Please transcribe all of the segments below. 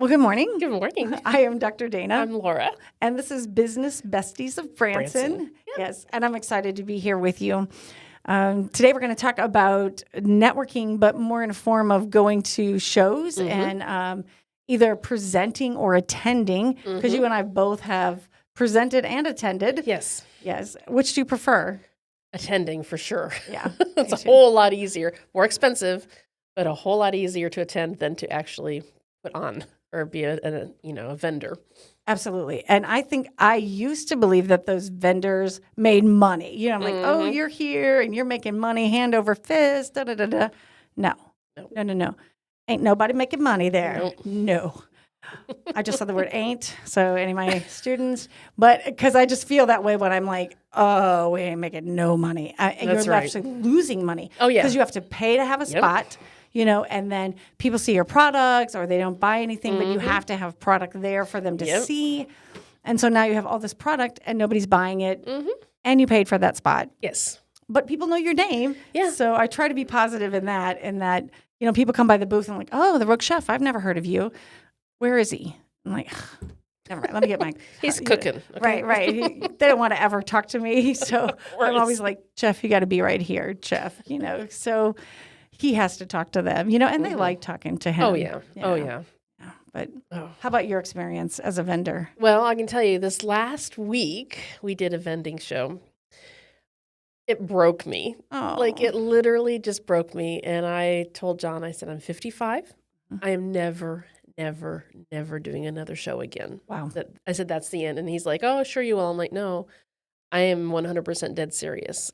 Well, good morning. Good morning. I am Dr. Dana. I'm Laura. And this is Business Besties of Branson. Yep. Yes, and I'm excited to be here with you. Today we're going to talk about networking, but more in a form of going to shows and either presenting or attending, because you and I both have presented and attended. Yes. Yes. Which do you prefer? Attending for sure. Yeah. It's a whole lot easier, more expensive, but a whole lot easier to attend than to actually put on or be a vendor. Absolutely. And I think I used to believe that those vendors made money. I'm like, oh, you're here and you're making money hand over fist. Da, da, da, da. No. Ain't nobody making money there. Nope. No. I just saw the word ain't. So any of my students, but because I just feel that way when I'm like, oh, we ain't making no money. You're actually losing money. Oh, yeah. Because you have to pay to have a spot. And then people see your products or they don't buy anything, but you have to have product there for them to see. And so now you have all this product and nobody's buying it and you paid for that spot. Yes. But people know your name. Yeah. So I try to be positive in that, people come by the booth and like, oh, the Rogue Chef, I've never heard of you. Where is he? I'm like, never mind. Let me get my... He's cooking. Okay. Right. They don't want to ever talk to me. So I'm always like, Jeff, you got to be right here, Jeff. So... he has to talk to them, and they like talking to him. Oh, yeah. Oh, yeah. But how about your experience as a vendor? Well, I can tell you this last week, we did a vending show. It broke me. Oh. Like, it literally just broke me. And I told John, I said, I'm 55. I am never doing another show again. Wow. I said, that's the end. And he's like, oh, sure you will. I'm like, no, I am 100% dead serious.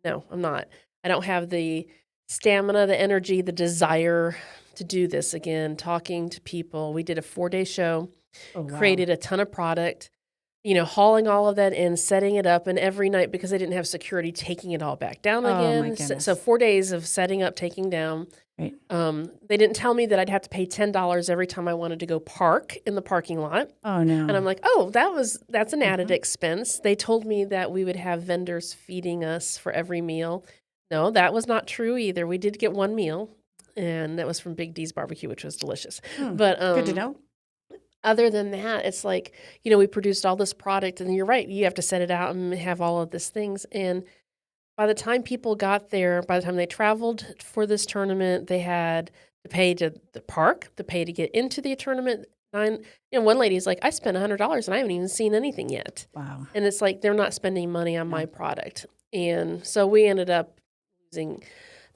No, I'm not. I don't have the stamina, the energy, the desire to do this again, talking to people. We did a 4-day show, created a ton of product, hauling all of that in, setting it up, and every night, because I didn't have security, taking it all back down again. My goodness. So 4 days of setting up, taking down. Right. They didn't tell me that I'd have to pay $10 every time I wanted to go park in the parking lot. Oh, no. And I'm like, that's an added expense. They told me that we would have vendors feeding us for every meal. No, that was not true either. We did get one meal, and that was from Big D's Barbecue, which was delicious. But good to know. Other than that, it's like, we produced all this product, and you're right, you have to set it out and have all of these things. And by the time people got there, by the time they traveled for this tournament, they had to pay to the park, to pay to get into the tournament. One lady's like, I spent $100 and I haven't even seen anything yet. Wow. And it's like, they're not spending money on my product. And so we ended up losing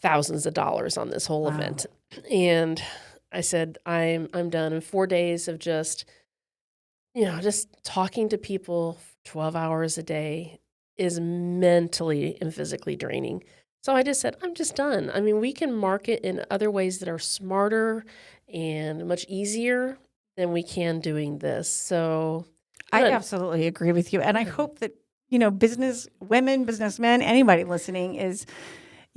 thousands of dollars on this whole event. And I said, I'm done. In 4 days of just talking to people 12 hours a day is mentally and physically draining. So I just said, I'm just done. I mean, we can market in other ways that are smarter and much easier than we can doing this. So I absolutely agree with you. And I hope that, business women, businessmen, anybody listening is,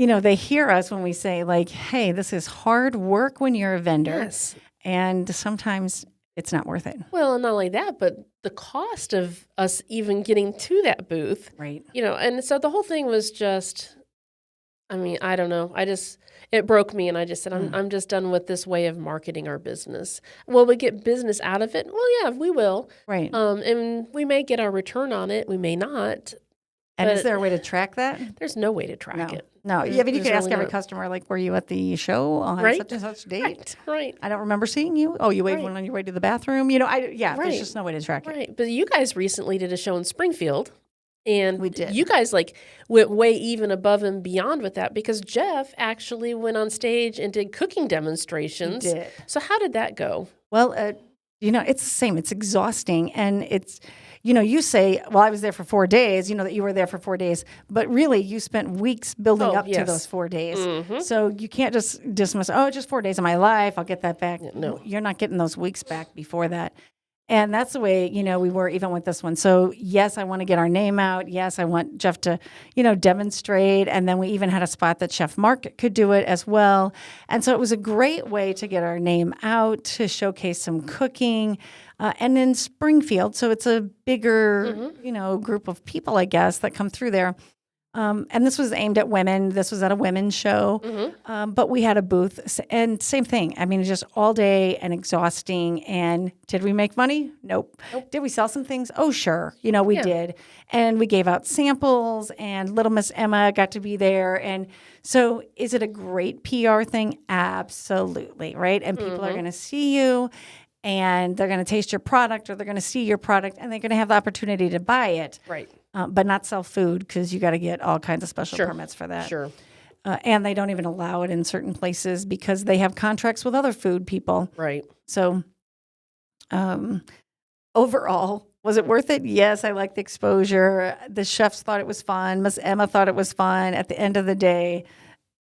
they hear us when we say like, hey, this is hard work when you're a vendor. Yes. And sometimes it's not worth it. Well, and not only that, but the cost of us even getting to that booth. Right. And so the whole thing was just, I don't know. It broke me, and I just said, I'm just done with this way of marketing our business. Will we get business out of it? Well, yeah, we will. Right. And we may get our return on it. We may not. And is there a way to track that? There's no way to track it. No. Yeah, but you could ask every customer, like, were you at the show on such and such date? Right. I don't remember seeing you. Oh, you waved one on your way to the bathroom. There's just no way to track it. Right. But you guys recently did a show in Springfield. And we did. You guys went way even above and beyond with that, because Jeff actually went on stage and did cooking demonstrations. He did. So how did that go? Well, it's the same. It's exhausting. And it's, you say, well, I was there for 4 days, that you were there for 4 days, but really you spent weeks building up to those 4 days. Mm-hmm. So you can't just dismiss, just 4 days of my life, I'll get that back. No. You're not getting those weeks back before that. And that's the way, we were even with this one. So yes, I want to get our name out. Yes, I want Jeff to, demonstrate. And then we even had a spot that Chef Mark could do it as well. And so it was a great way to get our name out, to showcase some cooking. And in Springfield, so it's a bigger, group of people, I guess, that come through there. And this was aimed at women. This was at a women's show. But we had a booth. And same thing. I mean, just all day and exhausting. And did we make money? Nope. Did we sell some things? Oh, sure. We did. And we gave out samples, and little Miss Emma got to be there. And so is it a great PR thing? Absolutely, right? And people are going to see you, and they're going to taste your product, or they're going to see your product, and they're going to have the opportunity to buy it. Right. But not sell food, because you got to get all kinds of special permits for that. Sure. And they don't even allow it in certain places because they have contracts with other food people. Right. So overall, was it worth it? Yes, I liked the exposure. The chefs thought it was fun. Miss Emma thought it was fun. At the end of the day,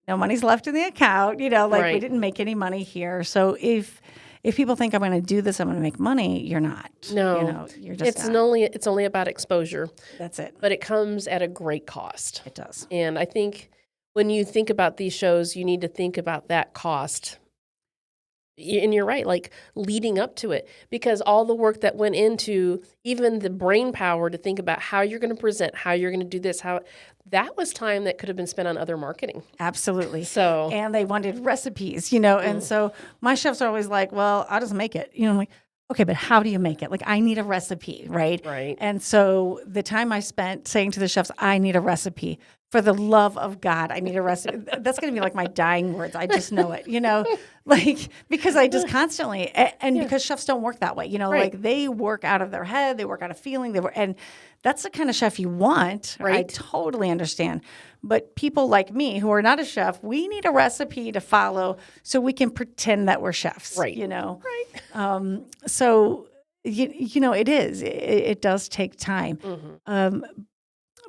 no money's left in the account. We didn't make any money here. So if people think I'm going to do this, I'm going to make money, you're not. No, you're just it's only about exposure. That's it. But it comes at a great cost. It does. And I think when you think about these shows, you need to think about that cost. And you're right, like leading up to it, because all the work that went into even the brain power to think about how you're going to present, how you're going to do this, that was time that could have been spent on other marketing. Absolutely. So, and they wanted recipes, and so my chefs are always like, well, I'll just make it. I'm like, okay, but how do you make it? Like, I need a recipe, right? Right. And so the time I spent saying to the chefs, I need a recipe. For the love of God, I need a recipe. That's going to be like my dying words. I just know it, because I just constantly, and because chefs don't work that way, Right. like they work out of their head, they work out of feeling, and that's the kind of chef you want. Right. I totally understand. But people like me who are not a chef, we need a recipe to follow so we can pretend that we're chefs, Right. Right. So, it is. It does take time.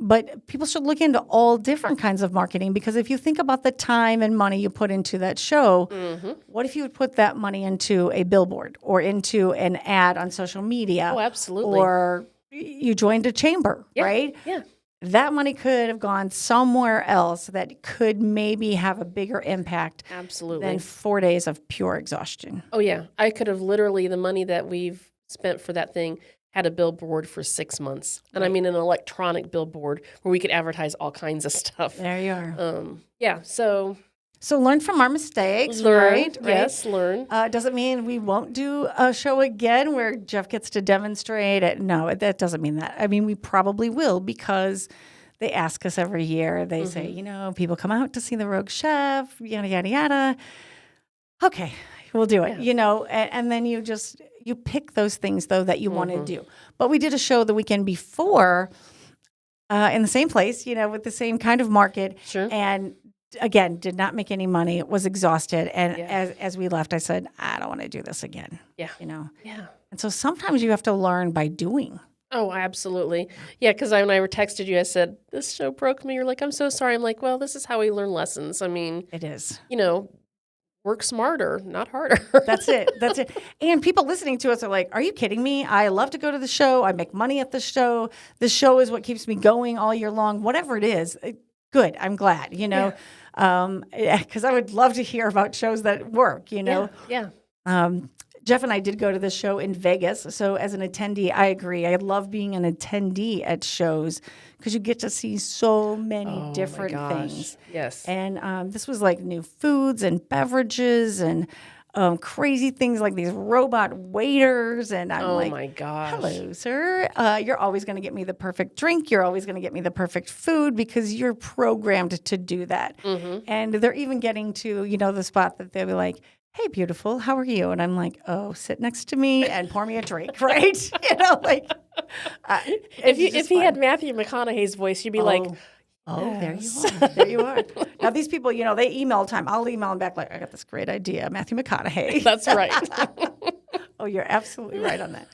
But people should look into all different kinds of marketing, because if you think about the time and money you put into that show, what if you would put that money into a billboard or into an ad on social media? Oh, absolutely. Or you joined a chamber, right? Yeah. That money could have gone somewhere else that could maybe have a bigger impact Absolutely. than 4 days of pure exhaustion. Oh, yeah. I could have literally, the money that we've spent for that thing, had a billboard for 6 months. And I mean an electronic billboard where we could advertise all kinds of stuff. There you are. Yeah, so learn from our mistakes, learn. right? Yes, learn. Doesn't mean we won't do a show again where Jeff gets to demonstrate it. No, that doesn't mean that. I mean, we probably will, because they ask us every year. They say, people come out to see the Rogue Chef, yada, yada, yada. Okay, we'll do it, and then you pick those things, though, that you want to do. But we did a show the weekend before in the same place, with the same kind of market. Sure. And again, did not make any money, was exhausted. And as we left, I said, I don't want to do this again. Yeah. Yeah. And so sometimes you have to learn by doing. Oh, absolutely. Yeah, because when I texted you, I said, this show broke me. You're like, I'm so sorry. I'm like, well, this is how we learn lessons. I mean, it is. Work smarter, not harder. That's it. And people listening to us are like, are you kidding me? I love to go to the show. I make money at the show. The show is what keeps me going all year long. Whatever it is, good. I'm glad, because I would love to hear about shows that work, Yeah. Jeff and I did go to this show in Vegas. So as an attendee, I agree. I love being an attendee at shows because you get to see so many different things. Yes. And this was like new foods and beverages and crazy things like these robot waiters. And I'm like, my gosh. Hello, sir. You're always going to get me the perfect drink. You're always going to get me the perfect food because you're programmed to do that. And they're even getting to, the spot that they'll be like, hey, beautiful, how are you? And I'm like, oh, sit next to me and pour me a drink, right? If he had Matthew McConaughey's voice, you'd be like, yes. There you are. Now, these people, they email all the time. I'll email them back like, I got this great idea, Matthew McConaughey. That's right. Oh, you're absolutely right on that.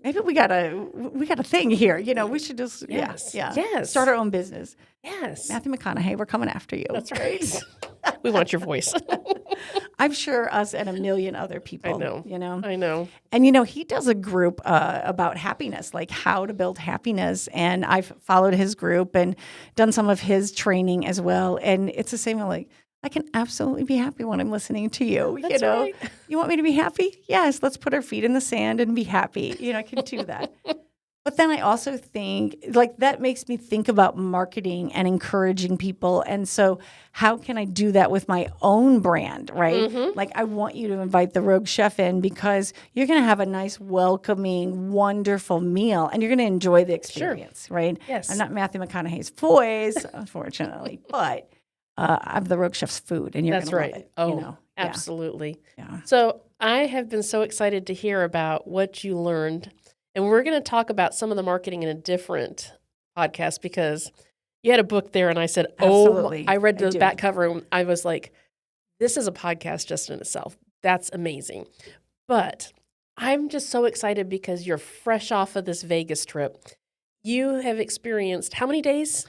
Maybe we got a thing here. We should just yes. start our own business. Yes. Matthew McConaughey, we're coming after you. That's right. We want your voice. I'm sure us and a million other people. I know. And he does a group about happiness, like how to build happiness. And I've followed his group and done some of his training as well. And it's the same like, I can absolutely be happy when I'm listening to you. That's right. You want me to be happy? Yes, let's put our feet in the sand and be happy. I can do that. But then I also think like that makes me think about marketing and encouraging people. And so how can I do that with my own brand, right? Mm-hmm. Like I want you to invite the Rogue Chef in because you're going to have a nice, welcoming, wonderful meal and you're going to enjoy the experience, right? Yes. I'm not Matthew McConaughey's voice, unfortunately, but I'm the Rogue Chef's food and you're going That's to right. love it. Oh, You know? absolutely. Yeah. So I have been so excited to hear about what you learned. And we're going to talk about some of the marketing in a different podcast because you had a book there and I said, Absolutely. I read I the do. back cover and I was like, this is a podcast just in itself. That's amazing. But I'm just so excited because you're fresh off of this Vegas trip. You have experienced how many days?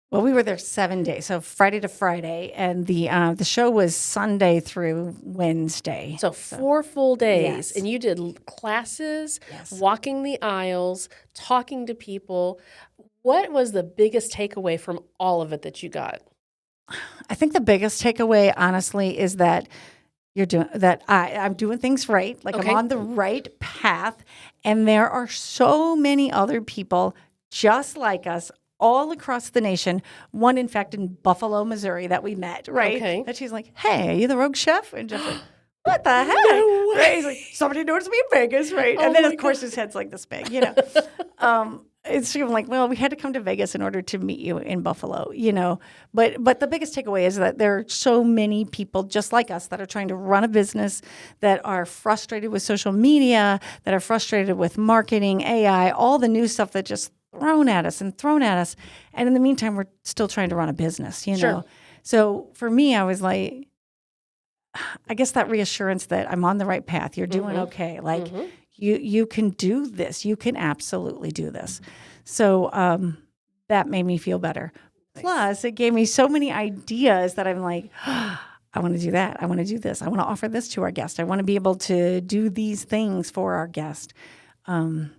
Well, we were there 7 days, so Friday to Friday, and the show was Sunday through Wednesday. So 4 full days, Yes. and you did classes, Yes. walking the aisles, talking to people. What was the biggest takeaway from all of it that you got? I think the biggest takeaway, honestly, is that you're doing that. I'm doing things right. Like Okay. I'm on the right path, and there are so many other people just like us all across the nation. One, in fact, in Buffalo, Missouri, that we met. Right? Okay. That she's like, "Hey, are you the Rogue Chef?" And Jeff's like, "What the heck?" No way. Right? He's like, "Somebody noticed me in Vegas, right?" Oh And then, my of course, his head's like this big, you know. It's sort of like, well, we had to come to Vegas in order to meet you in Buffalo, you know. But the biggest takeaway is that there are so many people just like us that are trying to run a business, that are frustrated with social media, that are frustrated with marketing, AI, all the new stuff that just thrown at us. And in the meantime, we're still trying to run a business, you Sure. know. So for me, I was like, I guess that reassurance that I'm on the right path. You're doing okay. Like you can do this. You can absolutely do this. So that made me feel better. Plus, it gave me so many ideas that I'm like, I want to do that. I want to do this. I want to offer this to our guest. I want to be able to do these things for our guest. And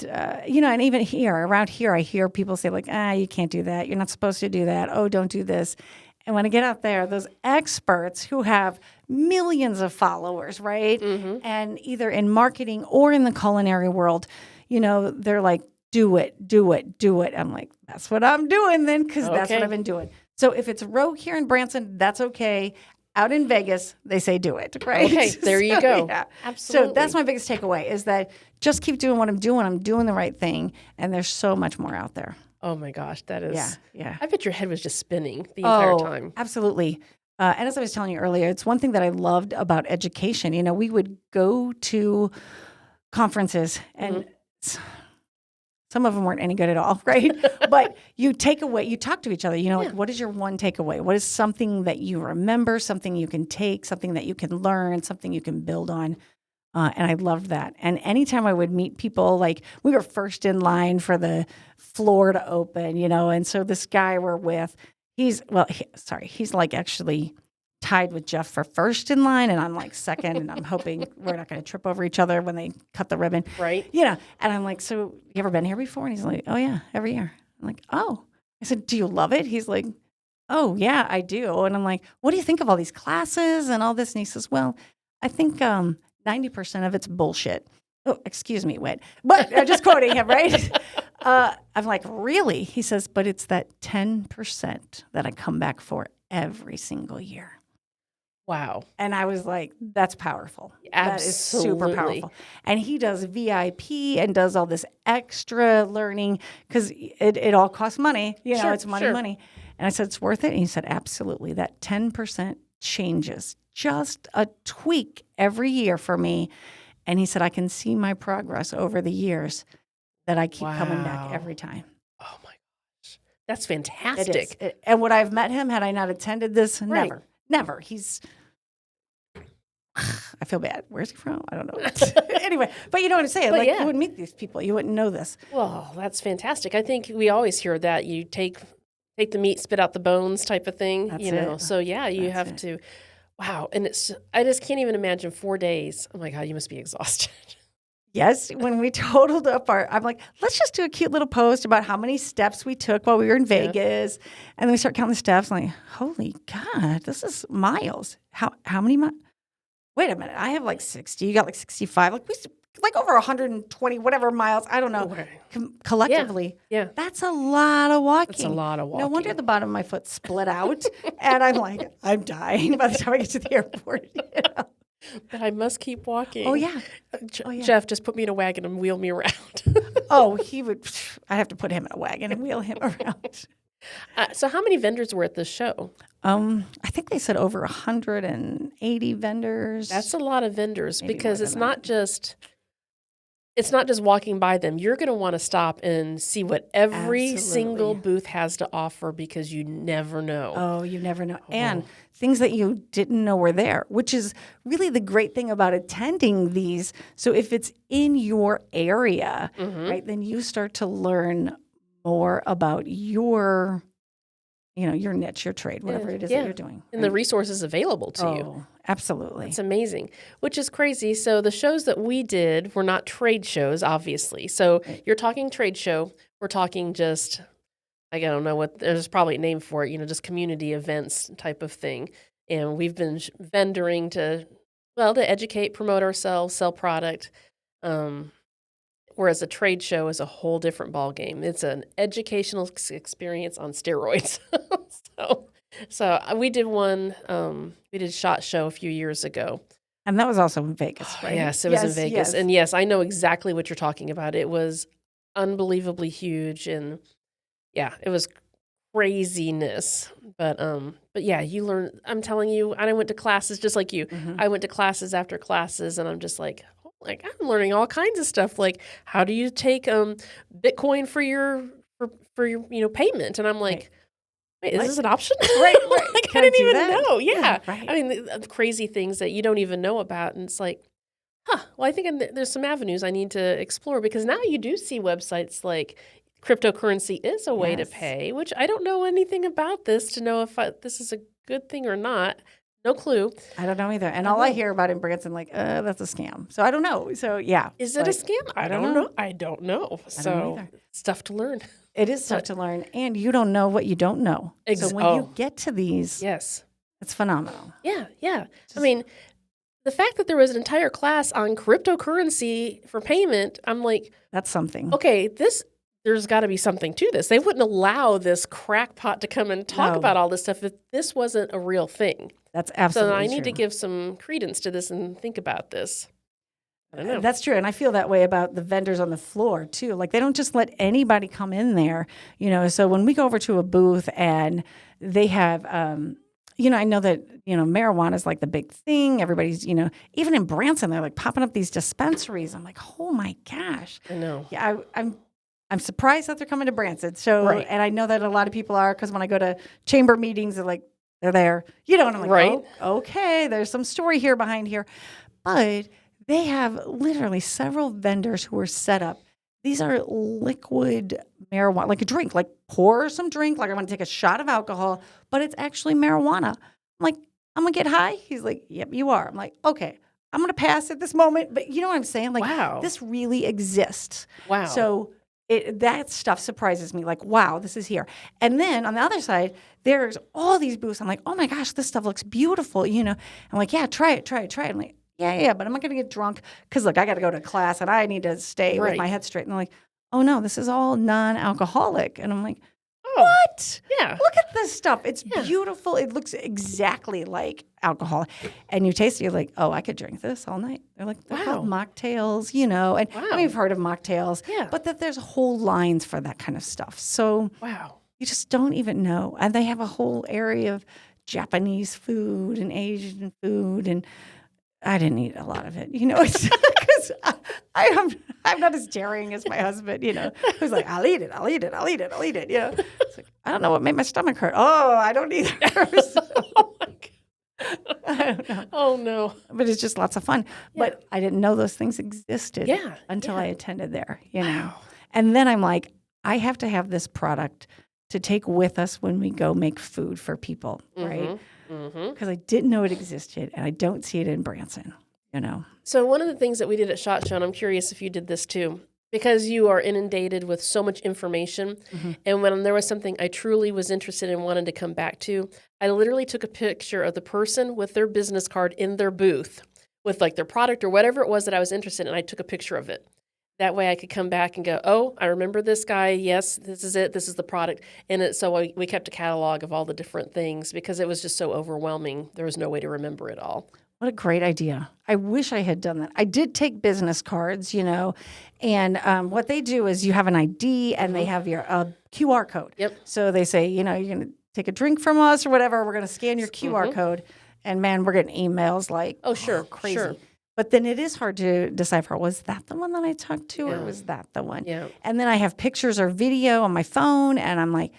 even around here, I hear people say like, you can't do that. You're not supposed to do that. Oh, don't do this. And when I get out there, those experts who have millions of followers, right? And either in marketing or in the culinary world, they're like, do it, do it, do it. I'm like, that's what I'm doing then, because that's what Okay. I've been doing. So if it's Rogue here in Branson, that's okay. Out in Vegas, they say do it, right? Okay, there you go. Yeah. Absolutely. So that's my biggest takeaway is that just keep doing what I'm doing. I'm doing the right thing. And there's so much more out there. Oh my gosh, that is. Yeah. I bet your head was just spinning the entire time. Absolutely. And as I was telling you earlier, it's one thing that I loved about education. We would go to conferences and some of them weren't any good at all, right? But you talk to each other, like what is your one takeaway? What is something that you remember, something you can take, something that you can learn, something you can build on? And I loved that. And anytime I would meet people, like we were first in line for the floor to open, and so this guy we're with, he's like actually tied with Jeff for first in line, and I'm like second, and I'm hoping we're not going to trip over each other when they cut the ribbon. Right. And I'm like, so you ever been here before? And he's like, oh yeah, every year. I'm like, oh. I said, do you love it? He's like, oh yeah, I do. And I'm like, what do you think of all these classes and all this? And he says, well, I think 90% of it's bullshit. Oh, excuse me, Whit. But just quoting him, right? I'm like, really? He says, but it's that 10% that I come back for every single year. Wow. And I was like, that's powerful. That is super Absolutely. powerful. And he does VIP and does all this extra learning because it all costs money. Sure, It's money. And I said, it's worth it. And he said, absolutely. That 10% changes, just a tweak every year for me. And he said, I can see my progress over the years that I keep coming back every time. Oh my gosh. That's fantastic. It is. And would I have met him had I not attended this? Right. Never. He's, I feel bad. Where's he from? I don't know. Anyway, but you know what I'm saying? But like yeah. you wouldn't meet these people. You wouldn't know this. Well, that's fantastic. I think we always hear that you take the meat, spit out the bones type of thing, That's you know. it. So yeah, you That's have it. to. Wow, and I just can't even imagine 4 days. Oh my God, you must be exhausted. Yes, when we totaled up I'm like, let's just do a cute little post about how many steps we took while we were in Vegas. And then we start counting the steps. I'm like, holy God, this is miles. How many miles? Wait a minute, I have like 60. You got like 65. Like like over 120 whatever miles. I don't know. Right. Collectively, Yeah. That's a lot of walking. That's a lot of walking. No wonder the bottom of my foot split out, and I'm like, I'm dying by the time I get to the airport. But I must keep walking. Oh yeah. Jeff, just put me in a wagon and wheel me around. Oh, he would. I'd have to put him in a wagon and wheel him around. So how many vendors were at this show? I think they said over 180 vendors. That's a lot of vendors Maybe because more it's than not just walking by them. You're going to want to stop and see what every single booth has to offer because you never know. Oh, you never know. And things that you didn't know were there, which is really the great thing about attending these. So if it's in your area, right, then you start to learn more about your niche, your trade, whatever it is that you're doing. And the resources available to you. Absolutely. It's amazing, which is crazy. So the shows that we did were not trade shows, obviously. So you're talking trade show. We're talking just, I don't know what, there's probably a name for it, just community events type of thing. And we've been vendoring to educate, promote ourselves, sell product. Whereas a trade show is a whole different ballgame. It's an educational experience on steroids. So we did we did SHOT Show a few years ago. And that was also in Vegas, right? Yes, it was in Vegas. Yes. And yes, I know exactly what you're talking about. It was unbelievably huge. And yeah, it was craziness. But yeah, you learn, I'm telling you, and I went to classes just like you. I went to classes after classes, and I'm just like I'm learning all kinds of stuff. Like, how do you take Bitcoin for your payment? And I'm like, wait, is this an option? Right. Like, I didn't even know. Yeah. Right. I mean, the crazy things that you don't even know about, and it's like, well, I think there's some avenues I need to explore, because now you do see websites like cryptocurrency is a way to pay, which I don't know anything about this to know if this is a good thing or not. No clue. I don't know either. And all I hear about in Branson, that's a scam. So I don't know. So yeah. Is it a scam? I don't know. I don't know. So it's tough to learn. It is tough to learn. And you don't know what you don't know. So when you get to these, it's phenomenal. Yeah. I mean, the fact that there was an entire class on cryptocurrency for payment, I'm like, that's something. Okay, there's got to be something to this. They wouldn't allow this crackpot to come and talk about all this stuff if this wasn't a real thing. That's absolutely true. So I need true. to give some credence to this and think about this. I don't know. That's true. And I feel that way about the vendors on the floor too. Like, they don't just let anybody come in there, So when we go over to a booth and they have, I know that, marijuana is like the big thing. Everybody's, even in Branson, they're like popping up these dispensaries. I'm like, oh my gosh. I know. Yeah, I'm surprised that they're coming to Branson. So, and I know that a lot of people are, because when I go to chamber meetings, they're there, and I'm like, okay, there's some story here behind here. But they have literally several vendors who are set up. These are liquid marijuana, like a drink, like pour some drink, like I want to take a shot of alcohol, but it's actually marijuana. I'm like, I'm going to get high? He's like, yep, you are. I'm like, okay, I'm going to pass at this moment. But you know what I'm saying? Like, wow, this really exists. Wow. So that stuff surprises me. Like, wow, this is here. And then on the other side, there's all these booths. I'm like, oh my gosh, this stuff looks beautiful. I'm like, yeah, try it. I'm like, yeah, but I'm not going to get drunk because, look, I got to go to class and I need to stay with my head straight. And they're like, oh no, this is all non-alcoholic. And I'm like, what? Yeah. Look at this stuff. It's beautiful. It looks exactly like alcohol. And you taste it, you're like, oh, I could drink this all night. They're like, they're called mocktails, And I mean, you've heard of mocktails. Yeah. But that there's whole lines for that kind of stuff. So you just don't even know. And they have a whole area of Japanese food and Asian food. And I didn't eat a lot of it, it's because I'm not as daring as my husband, who's like, I'll eat it. It's like, I don't know what made my stomach hurt. Oh, I don't either. Oh my God. I don't know. Oh no. But it's just lots of fun. Yeah. But I didn't know those things existed until I attended there, Wow. And then I'm like, I have to have this product to take with us when we go make food for people, right? Because I didn't know it existed, and I don't see it in Branson, So one of the things that we did at SHOT Show, and I'm curious if you did this too, because you are inundated with so much information, and when there was something I truly was interested in, wanted to come back to, I literally took a picture of the person with their business card in their booth with like their product or whatever it was that I was interested in, and I took a picture of it. That way I could come back and go, oh, I remember this guy. Yes, this is it. This is the product. And so we kept a catalog of all the different things because it was just so overwhelming. There was no way to remember it all. What a great idea. I wish I had done that. I did take business cards, and what they do is you have an ID and they have your QR code. Yep. So they say, you're going to take a drink from us or whatever. We're going to scan your QR code. And man, we're getting emails like, Oh, sure. crazy. Sure. But then it is hard to decipher, was that the one that I talked to or was that the one? Yeah. And then I have pictures or video on my phone and I'm like,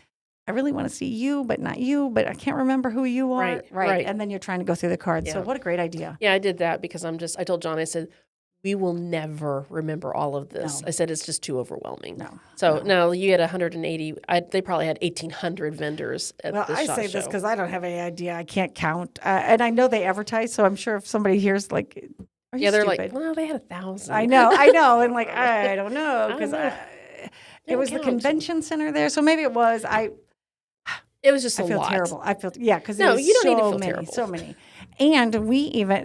I really want to see you, but not you, but I can't remember who you are. Right. And then you're trying to go through the cards. Yeah. So what a great idea. Yeah, I did that because I told John, I said, we will never remember all of this. No. I said, it's just too overwhelming. No. So now you had 180. They probably had 1,800 vendors at the I SHOT say Show. this because I don't have any idea. I can't count. And I know they advertise, so I'm sure if somebody hears like, are you they're stupid? like, well, they had 1,000. I know. And like, I don't know because it was the convention center there. So maybe it was. It was just I a feel lot. terrible. because No, you don't so need to feel many, terrible. so many. And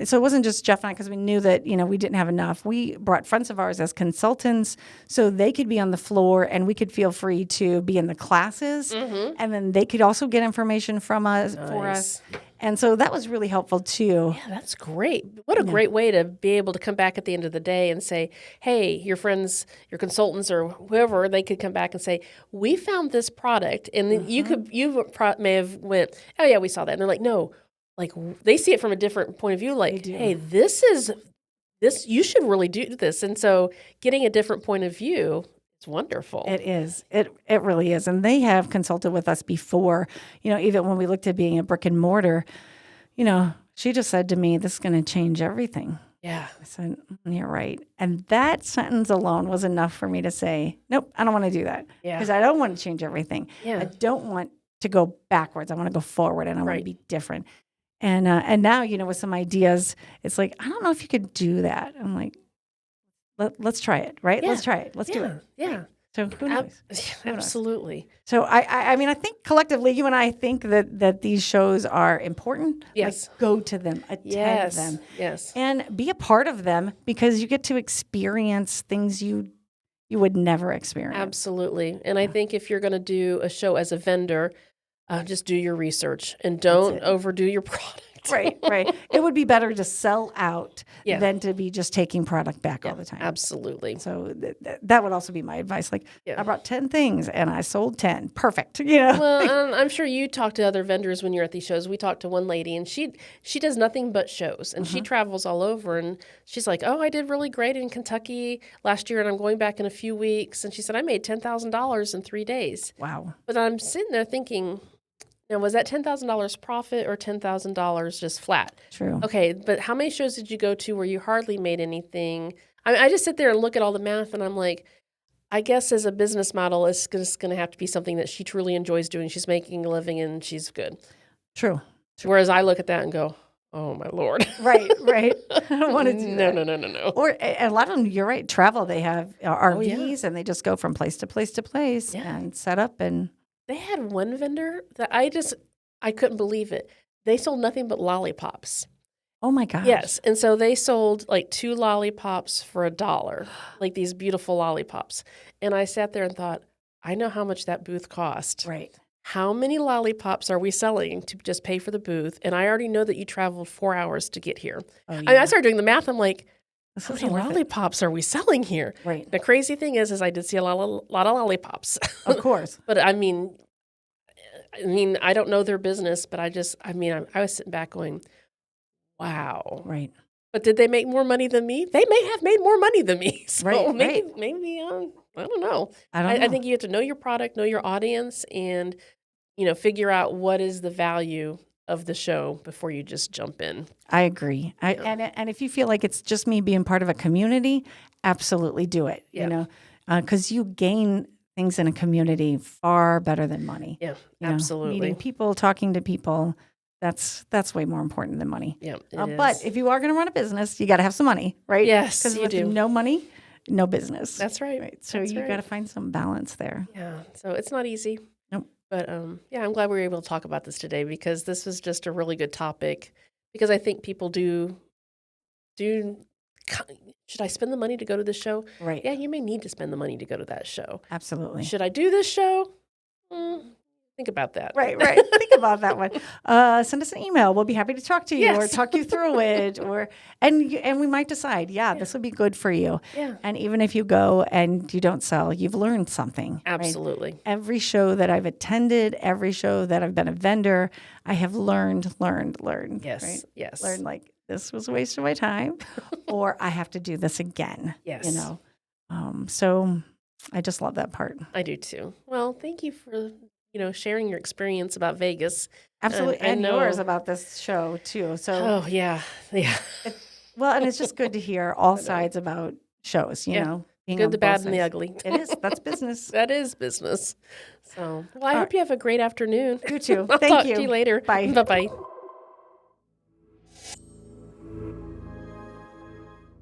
so it wasn't just Jeff and I because we knew that, we didn't have enough. We brought friends of ours as consultants so they could be on the floor and we could feel free to be in the classes. And then they could also get information from us, for us. And so that was really helpful too. Yeah, that's great. What a great way to be able to come back at the end of the day and say, hey, your friends, your consultants or whoever, they could come back and say, we found this product. And then you may have went, oh yeah, we saw that. And they're like, no, like they see it from a different point of view. Like, hey, this, you should really do this. And so getting a different point of view, it's wonderful. It is. It really is. And they have consulted with us before, even when we looked at being a brick and mortar, she just said to me, this is going to change everything. Yeah. I said, you're right. And that sentence alone was enough for me to say, nope, I don't want to do that. Yeah. Because I don't want to change everything. Yeah. I don't want to go backwards. I want to go forward and I want to be different. And now, with some ideas, it's like, I don't know if you could do that. I'm like, let's try it, right? Yeah. Let's try it. Let's do it. Yeah. So who knows? Absolutely. So I mean, I think collectively, you and I think that these shows are important. Yes. Like, go to them, attend them. Yes. And be a part of them because you get to experience things you would never experience. Absolutely. And I think if you're going to do a show as a vendor, just do your research and don't overdo your product. Right. It would be better to sell out than to be just taking product back all the time. Absolutely. So that would also be my advice. Like, I brought 10 things and I sold 10. Perfect. Well, I'm sure you talk to other vendors when you're at these shows. We talked to one lady and she does nothing but shows and she travels all over and she's like, oh, I did really great in Kentucky last year and I'm going back in a few weeks. And she said, I made $10,000 in 3 days. Wow. But I'm sitting there thinking, now, was that $10,000 profit or $10,000 just flat? True. Okay, but how many shows did you go to where you hardly made anything? I just sit there and look at all the math, and I'm like, I guess as a business model, it's just going to have to be something that she truly enjoys doing. She's making a living, and she's good. True. Whereas I look at that and go, oh, my Lord. Right. I don't want to do that. No. Or a lot of them, you're right, travel. They have RVs, and they just go from place to place to place and set up and... They had one vendor that I couldn't believe it. They sold nothing but lollipops. Oh my gosh. Yes. And so they sold like 2 lollipops for $1, like these beautiful lollipops. And I sat there and thought, I know how much that booth cost. Right. How many lollipops are we selling to just pay for the booth? And I already know that you traveled 4 hours to get here. Oh, yeah. I started doing the math. I'm like, how many worth it. lollipops are we selling here? Right. The crazy thing is I did see a lot of lollipops. Of course. But I mean, I don't know their business, but I was sitting back going, wow. Right. But did they make more money than me? They may have made more money than me. So maybe, I don't know. I think you have to know your product, know your audience, and, figure out what is the value of the show before you just jump in. I agree. And if you feel like it's just me being part of a community, absolutely do it. Because you gain things in a community far better than money. Yeah, absolutely. Meeting people, talking to people, that's way more important than money. Yeah, but if you are going to run a business, you got to have some money, right? Yes, because you with do. No money, no business. That's right. So you got to find some balance there. Yeah. So it's not easy. Nope. But I'm glad we were able to talk about this today because this was just a really good topic. Because I think people do should I spend the money to go to this show? Right. Yeah, you may need to spend the money to go to that show. Absolutely. Should I do this show? Think about that. Right. Think about that one. Send us an email. We'll be happy to talk to you or Yes. talk you through it, and we might decide, this would be good for you. Yeah. And even if you go and you don't sell, you've learned something. right? Absolutely. Every show that I've attended, every show that I've been a vendor, I have learned. Yes. Right? Yes. Learned like this was a waste of my time, or I have to do this again. Yes. So I just love that part. I do too. Well, thank you for sharing your experience about Vegas. Absolutely, I and know- yours about this show too. So Oh yeah. well, and it's just good to hear all sides about shows. You Yeah. know, being Good, on the both bad, and the sides. ugly. It is. That's business. That is business. So, well, I All hope you have a great afternoon. You too. I'll Thank talk you. to you later. Bye. Bye-bye.